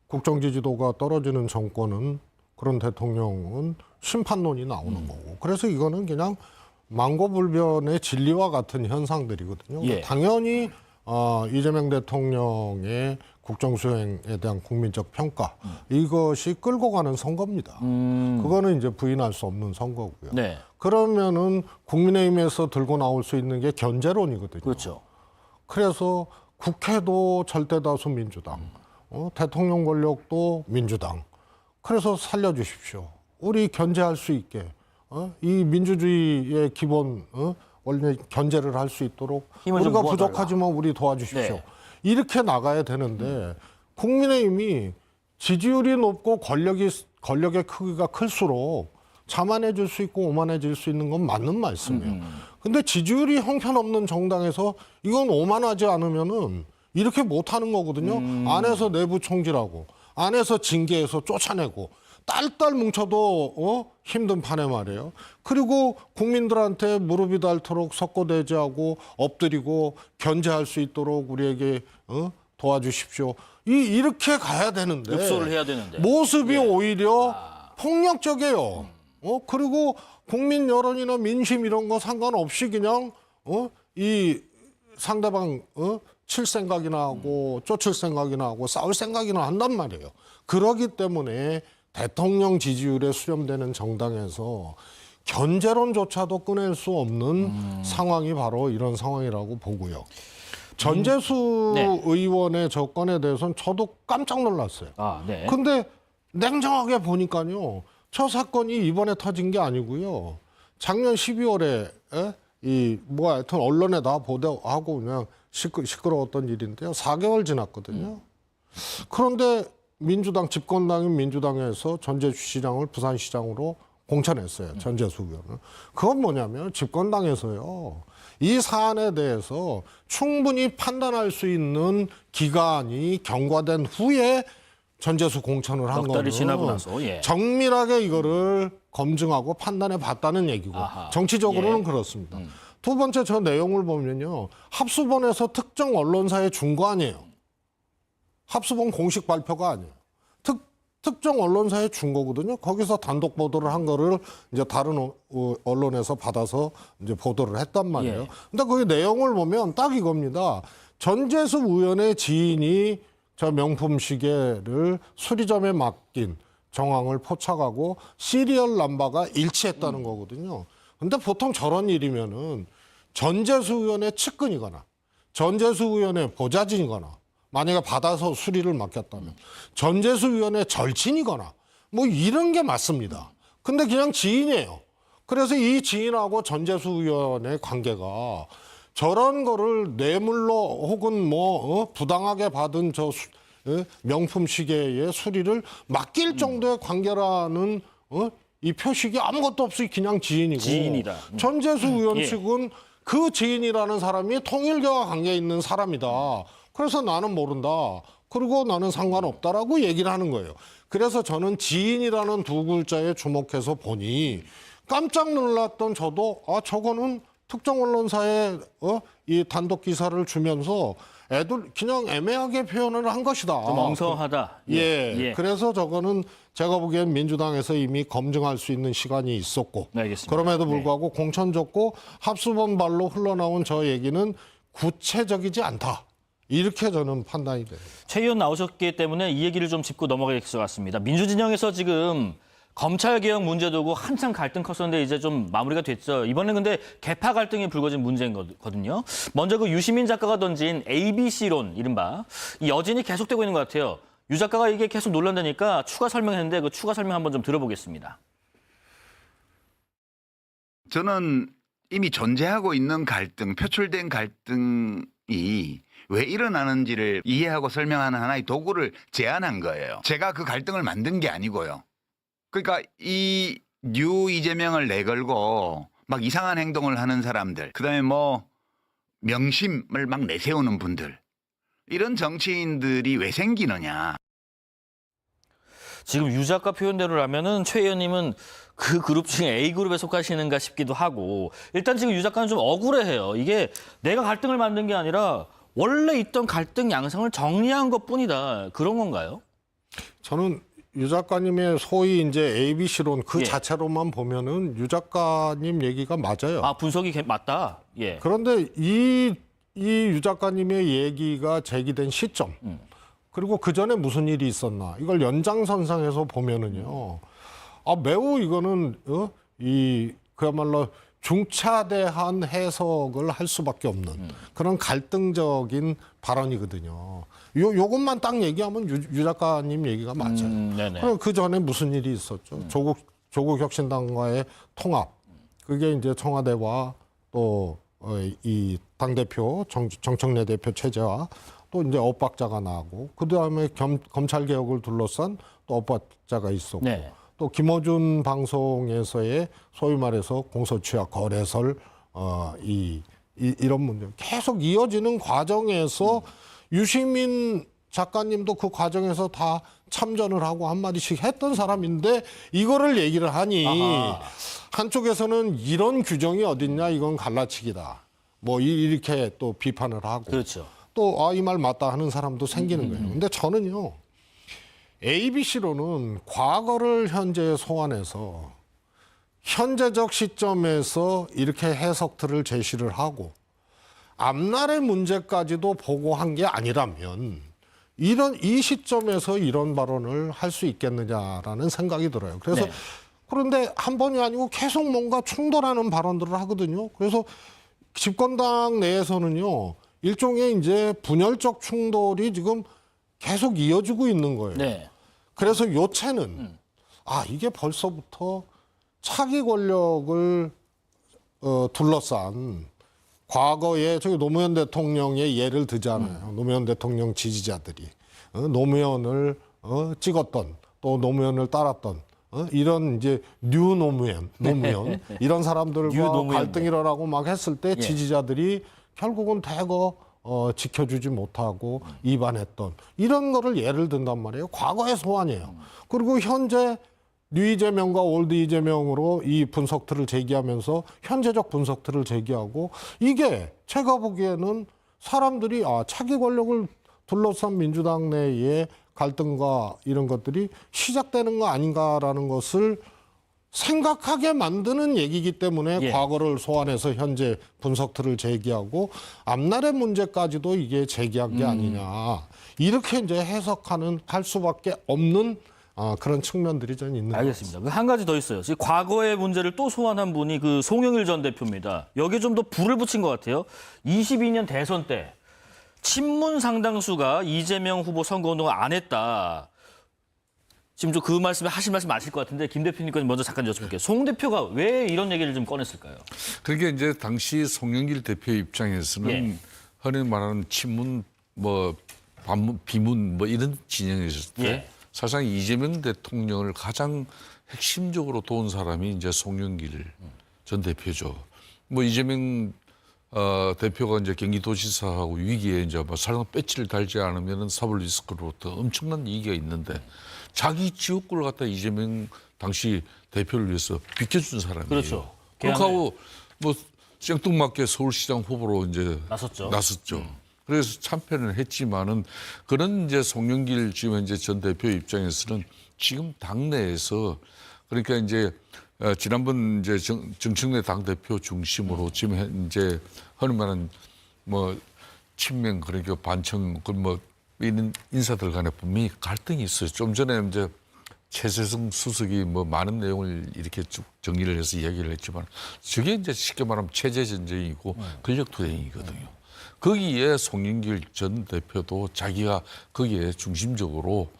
Speaker 3: 국정 지지도가 떨어지는 정권은 그런 대통령은 심판론이 나오는 거고. 그래서 이거는 그냥 망고불변의 진리와 같은 현상들이거든요.
Speaker 1: 예.
Speaker 3: 당연히 이재명 대통령의 국정 수행에 대한 국민적 평가 이것이 끌고 가는 선거입니다. 그거는 이제 부인할 수 없는 선거고요.
Speaker 1: 네.
Speaker 3: 그러면은 국민의힘에서 들고 나올 수 있는 게 견제론이거든요.
Speaker 1: 그렇죠.
Speaker 3: 그래서 국회도 절대다수 민주당, 대통령 권력도 민주당. 그래서 살려주십시오. 우리 견제할 수 있게 이 민주주의의 기본 원래 견제를 할 수 있도록
Speaker 1: 힘을 좀
Speaker 3: 우리가
Speaker 1: 모아달라.
Speaker 3: 부족하지만 우리 도와주십시오.
Speaker 1: 네.
Speaker 3: 이렇게 나가야 되는데 국민의힘이 지지율이 높고 권력의 크기가 클수록 자만해질 수 있고 오만해질 수 있는 건 맞는 말씀이에요. 근데 지지율이 형편없는 정당에서 이건 오만하지 않으면은 이렇게 못하는 거거든요. 안에서 내부 총질하고 안에서 징계해서 쫓아내고 딸딸 뭉쳐도 힘든 판에 말이에요. 그리고 국민들한테 무릎이 닳도록 석고대죄하고 엎드리고 견제할 수 있도록 우리에게 도와주십시오. 이렇게 가야 되는데
Speaker 1: 읍소를 해야 되는데.
Speaker 3: 모습이 오히려 폭력적이에요. 그리고 국민 여론이나 민심 이런 거 상관없이 그냥 이 상대방 칠 생각이나 하고 쫓을 생각이나 하고 싸울 생각이나 한단 말이에요. 그러기 때문에 대통령 지지율에 수렴되는 정당에서 견제론조차도 꺼낼 수 없는 상황이 바로 이런 상황이라고 보고요. 전재수
Speaker 1: 네.
Speaker 3: 의원의 접근에 대해서는 저도 깜짝 놀랐어요.
Speaker 1: 아, 네.
Speaker 3: 근데 냉정하게 보니까요. 저 사건이 이번에 터진 게 아니고요. 작년 12월에 하여튼 언론에 다 보도하고 그냥 시끄러웠던 일인데요. 4개월 지났거든요. 그런데 민주당 집권당인 민주당에서 전재수 시장을 부산시장으로 공천했어요. 전재수 의원을. 그건 뭐냐면 집권당에서요. 이 사안에 대해서 충분히 판단할 수 있는 기간이 경과된 후에 전재수 공천을 한
Speaker 1: 넉 달이
Speaker 3: 거는
Speaker 1: 지나고 나서, 예.
Speaker 3: 정밀하게 이거를 검증하고 판단해 봤다는 얘기고
Speaker 1: 아하.
Speaker 3: 정치적으로는
Speaker 1: 예.
Speaker 3: 그렇습니다. 두 번째 저 내용을 보면요. 합수본에서 특정 언론사에 준 거 아니에요. 합수본 공식 발표가 아니에요. 특정 언론사에 준 거거든요. 거기서 단독 보도를 한 거를 이제 다른 언론에서 받아서 이제 보도를 했단 말이에요.
Speaker 1: 예.
Speaker 3: 근데 그 내용을 보면 딱 이겁니다. 전재수 의원의 지인이 저 명품 시계를 수리점에 맡긴 정황을 포착하고 시리얼 넘버가 일치했다는 거거든요. 근데 보통 저런 일이면은 전재수 의원의 측근이거나 전재수 의원의 보좌진이거나 만약에 받아서 수리를 맡겼다면 전재수 의원의 절친이거나 뭐 이런 게 맞습니다. 근데 그냥 지인이에요. 그래서 이 지인하고 전재수 의원의 관계가 저런 거를 뇌물로 혹은 부당하게 받은 명품 시계의 수리를 맡길 정도의 관계라는 이 표식이 아무것도 없이 그냥 지인이고
Speaker 1: 지인이다.
Speaker 3: 전재수 의원
Speaker 1: 예.
Speaker 3: 측은 그 지인이라는 사람이 통일교와 관계 있는 사람이다. 그래서 나는 모른다. 그리고 나는 상관없다라고 얘기를 하는 거예요. 그래서 저는 지인이라는 두 글자에 주목해서 보니 깜짝 놀랐던 저도 저거는 특정 언론사에 이 단독 기사를 주면서 애들 그냥 애매하게 표현을 한 것이다.
Speaker 1: 좀 엉성하다.
Speaker 3: 예. 그래서 저거는 제가 보기엔 민주당에서 이미 검증할 수 있는 시간이 있었고
Speaker 1: 네, 알겠습니다.
Speaker 3: 그럼에도 불구하고 공천 줬고 합수본 발로 흘러나온 저 얘기는 구체적이지 않다. 이렇게 저는 판단이 돼요.
Speaker 1: 최 의원 나오셨기 때문에 이 얘기를 좀 짚고 넘어가야 될 것 같습니다. 민주진영에서 지금 검찰개혁 문제 두고 한참 갈등 컸었는데 이제 좀 마무리가 됐죠. 이번에 근데 개파 갈등이 불거진 문제인 거거든요. 먼저 그 유시민 작가가 던진 ABC론 이른바 이 여진이 계속되고 있는 것 같아요. 유 작가가 이게 계속 논란되니까 추가 설명했는데 그 추가 설명 한번 좀 들어보겠습니다.
Speaker 7: 저는 이미 존재하고 있는 갈등, 표출된 갈등이 왜 일어나는지를 이해하고 설명하는 하나의 도구를 제안한 거예요. 제가 그 갈등을 만든 게 아니고요. 그러니까 이 뉴 이재명을 내걸고 막 이상한 행동을 하는 사람들, 그다음에 명심을 막 내세우는 분들, 이런 정치인들이 왜 생기느냐.
Speaker 1: 지금 유 작가 표현대로라면은 최 의원님은 그 그룹 중에 A그룹에 속하시는가 싶기도 하고 일단 지금 유 작가는 좀 억울해해요. 이게 내가 갈등을 만든 게 아니라 원래 있던 갈등 양상을 정리한 것뿐이다. 그런 건가요?
Speaker 3: 저는 유 작가님의 소위 이제 ABC론 그
Speaker 1: 예.
Speaker 3: 자체로만 보면은 유 작가님 얘기가 맞아요.
Speaker 1: 아, 분석이 맞다. 예.
Speaker 3: 그런데 이 유 작가님의 얘기가 제기된 시점 그리고 그 전에 무슨 일이 있었나 이걸 연장선상에서 보면은요. 아, 매우 이거는 이 그야말로 중차대한 해석을 할 수밖에 없는 그런 갈등적인 발언이거든요. 요것만 딱 얘기하면 유 작가님 얘기가 맞아요.
Speaker 1: 네네.
Speaker 3: 그 전에 무슨 일이 있었죠? 조국 혁신당과의 통합. 그게 이제 청와대와 또 이 당대표 정청래 대표 체제와 또 이제 엇박자가 나고 그다음에 검찰 개혁을 둘러싼 또 엇박자가 있었고
Speaker 1: 네.
Speaker 3: 또 김어준 방송에서의 소위 말해서 공소취약 거래설 이런 문제 계속 이어지는 과정에서 유시민 작가님도 그 과정에서 다 참전을 하고 한마디씩 했던 사람인데 이거를 얘기를 하니
Speaker 1: 아하.
Speaker 3: 한쪽에서는 이런 규정이 어딨냐 이건 갈라치기다 뭐 이렇게 또 비판을 하고
Speaker 1: 그렇죠.
Speaker 3: 또 이 말 맞다 하는 사람도 생기는 거예요. 근데 저는요 ABC로는 과거를 현재에 소환해서 현재적 시점에서 이렇게 해석들을 제시를 하고 앞날의 문제까지도 보고한 게 아니라면 이 시점에서 이런 발언을 할 수 있겠느냐라는 생각이 들어요. 그래서
Speaker 1: 네.
Speaker 3: 그런데 한 번이 아니고 계속 뭔가 충돌하는 발언들을 하거든요. 그래서 집권당 내에서는요 일종의 이제 분열적 충돌이 지금 계속 이어지고 있는 거예요.
Speaker 1: 네.
Speaker 3: 그래서 요체는 이게 벌써부터 차기 권력을 둘러싼 과거에 저기 노무현 대통령의 예를 들잖아요. 노무현 대통령 지지자들이 노무현을 찍었던 또 노무현을 따랐던 이런 이제 뉴 노무현 이런 사람들과
Speaker 1: 노무현.
Speaker 3: 갈등이 일어나고 막 했을 때
Speaker 1: 예.
Speaker 3: 지지자들이 결국은 대거 지켜주지 못하고 이반했던 이런 거를 예를 든단 말이에요. 과거의 소환이에요. 그리고 현재 뉴 이재명과 올드 이재명으로 이 분석들을 제기하면서 현재적 분석들을 제기하고 이게 제가 보기에는 사람들이 차기 권력을 둘러싼 민주당 내의 갈등과 이런 것들이 시작되는 거 아닌가라는 것을 생각하게 만드는 얘기이기 때문에
Speaker 1: 예.
Speaker 3: 과거를 소환해서 현재 분석들을 제기하고 앞날의 문제까지도 이게 제기한 게 아니냐 이렇게 이제 할 수밖에 없는 그런 측면들이 좀 있는 것
Speaker 1: 알겠습니다. 한 가지 더 있어요. 지금 과거의 문제를 또 소환한 분이 그 송영일 전 대표입니다. 여기에 좀 더 불을 붙인 것 같아요. 22년 대선 때 친문 상당수가 이재명 후보 선거운동을 안 했다. 지금 좀 그 말씀에 하실 말씀 아실 것 같은데 김 대표님께 먼저 잠깐 여쭤볼게요. 송 대표가 왜 이런 얘기를 좀 꺼냈을까요?
Speaker 2: 그러니까 이제 당시 송영길 대표 입장에서는
Speaker 1: 예.
Speaker 2: 흔히 말하는 친문 뭐 비문 뭐 이런 진영에 있을 때
Speaker 1: 예.
Speaker 2: 사실상 이재명 대통령을 가장 핵심적으로 도운 사람이 이제 송영길 전 대표죠. 뭐 이재명 대표가 이제 경기도지사하고 위기에 이제 뭐 사실상 배치를 달지 않으면은 사법리스크로부터 엄청난 이익이 있는데 자기 지역구를 갖다 이재명 당시 대표를 위해서 비켜준 사람이에요.
Speaker 1: 그렇죠.
Speaker 2: 그렇게 하고 뭐 생뚱맞게 서울시장 후보로 이제
Speaker 1: 나섰죠.
Speaker 2: 그래서 참패는 했지만은 그런 이제 송영길 지금 현재 전 대표 입장에서는 지금 당내에서 그러니까 이제 지난번 이제 정청래 당 대표 중심으로 지금 이제 흔히 말하는 뭐 친명 그러니까 반청 그 뭐 이런 인사들 간에 분명히 갈등이 있어요. 좀 전에 이제 최세성 수석이 뭐 많은 내용을 이렇게 쭉 정리를 해서 이야기를 했지만 저게 이제 쉽게 말하면 체제 전쟁이고 권력 투쟁이거든요. 거기에 송영길 전 대표도 자기가 거기에 중심적으로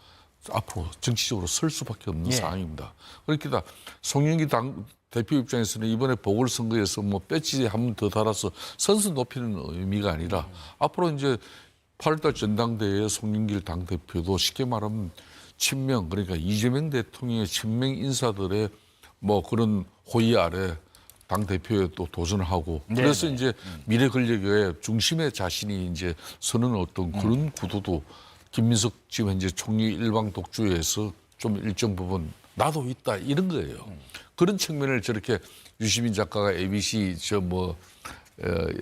Speaker 2: 앞으로 정치적으로 설 수밖에 없는 상황입니다. 그러니까 송영길 당 대표 입장에서는 이번에 보궐선거에서 뭐 배지 한 번 더 달아서 선수 높이는 의미가 아니라 앞으로 이제 8월달 전당대회에 송영길 당 대표도 쉽게 말하면 친명 그러니까 이재명 대통령의 친명 인사들의 뭐 그런 호의 아래 당 대표에 또 도전을 하고 그래서 이제 미래 권력의 중심에 자신이 이제 서는 어떤 그런 구도도 김민석 지금 현재 총리 일방 독주에서 좀 일정 부분 나도 있다 이런 거예요. 그런 측면을 저렇게 유시민 작가가 ABC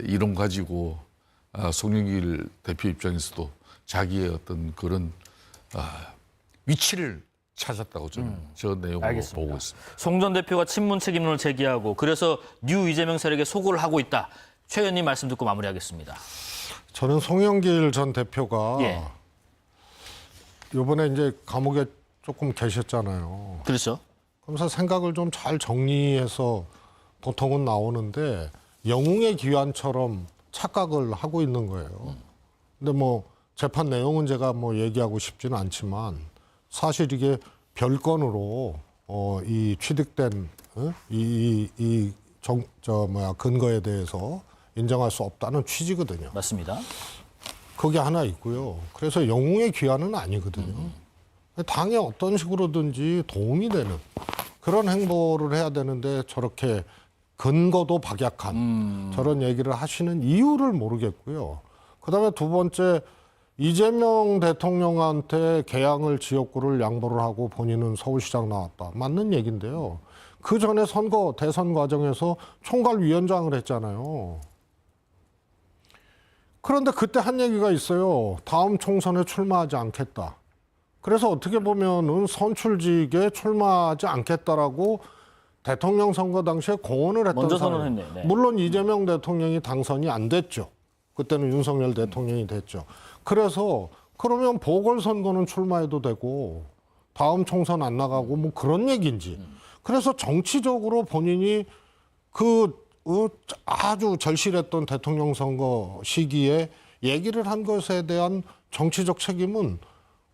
Speaker 2: 이론 가지고 송영길 대표 입장에서도 자기의 어떤 그런 위치를 찾았다고 저는 저 내용으로
Speaker 1: 알겠습니다.
Speaker 2: 보고 있습니다.
Speaker 1: 송 전 대표가 친문 책임론을 제기하고 그래서 뉴 이재명 세력에 소고를 하고 있다. 최 의원님 말씀 듣고 마무리하겠습니다.
Speaker 3: 저는 송영길 전 대표가
Speaker 1: 예.
Speaker 3: 이번에 이제 감옥에 조금 계셨잖아요.
Speaker 1: 그렇죠.
Speaker 3: 그러면서 생각을 좀 잘 정리해서 보통은 나오는데 영웅의 귀환처럼 착각을 하고 있는 거예요. 근데 뭐 재판 내용은 제가 뭐 얘기하고 싶지는 않지만 사실 이게 별건으로 이 취득된 근거에 대해서 인정할 수 없다는 취지거든요.
Speaker 1: 맞습니다.
Speaker 3: 그게 하나 있고요. 그래서 영웅의 귀환은 아니거든요. 당에 어떤 식으로든지 도움이 되는 그런 행보를 해야 되는데 저렇게 근거도 박약한 저런 얘기를 하시는 이유를 모르겠고요. 그다음에 두 번째 이재명 대통령한테 개항을 지역구를 양보를 하고 본인은 서울시장 나왔다. 맞는 얘기인데요. 그 전에 대선 과정에서 총괄위원장을 했잖아요. 그런데 그때 한 얘기가 있어요. 다음 총선에 출마하지 않겠다. 그래서 어떻게 보면은 선출직에 출마하지 않겠다라고 대통령 선거 당시에 공언을 했던
Speaker 1: 먼저
Speaker 3: 사람.
Speaker 1: 선언했네요. 네.
Speaker 3: 물론 이재명 대통령이 당선이 안 됐죠. 그때는 윤석열 대통령이 됐죠. 그래서 그러면 보궐선거는 출마해도 되고 다음 총선 안 나가고 뭐 그런 얘기인지. 그래서 정치적으로 본인이 아주 절실했던 대통령 선거 시기에 얘기를 한 것에 대한 정치적 책임은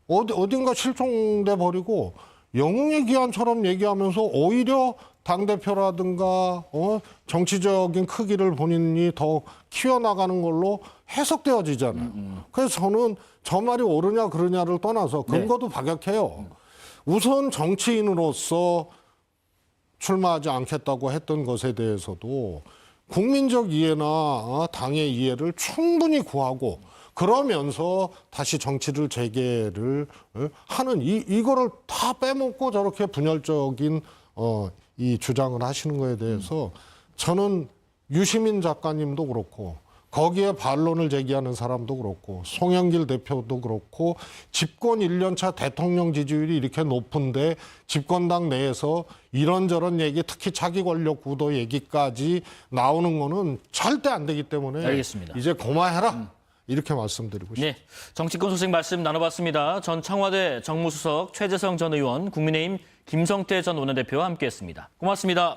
Speaker 3: 어딘가 실종돼 버리고 영웅의 귀환처럼 얘기하면서 오히려 당대표라든가 정치적인 크기를 본인이 더 키워나가는 걸로 해석되어지잖아요. 그래서 저는 저 말이 옳으냐 그르냐를 떠나서 근거도 박약해요. 우선 정치인으로서 출마하지 않겠다고 했던 것에 대해서도 국민적 이해나 당의 이해를 충분히 구하고 그러면서 다시 정치를 재개를 하는 이거를 다 빼먹고 저렇게 분열적인 이 주장을 하시는 거에 대해서 저는 유시민 작가님도 그렇고 거기에 반론을 제기하는 사람도 그렇고 송영길 대표도 그렇고 집권 1년차 대통령 지지율이 이렇게 높은데 집권당 내에서 이런저런 얘기 특히 차기 권력 구도 얘기까지 나오는 거는 절대 안 되기 때문에
Speaker 1: 알겠습니다.
Speaker 3: 이제 고마해라. 이렇게 말씀드리고 싶습니다.
Speaker 1: 네, 정치권 소식 말씀 나눠봤습니다. 전 청와대 정무수석 최재성 전 의원, 국민의힘 김성태 전 원내대표와 함께했습니다. 고맙습니다.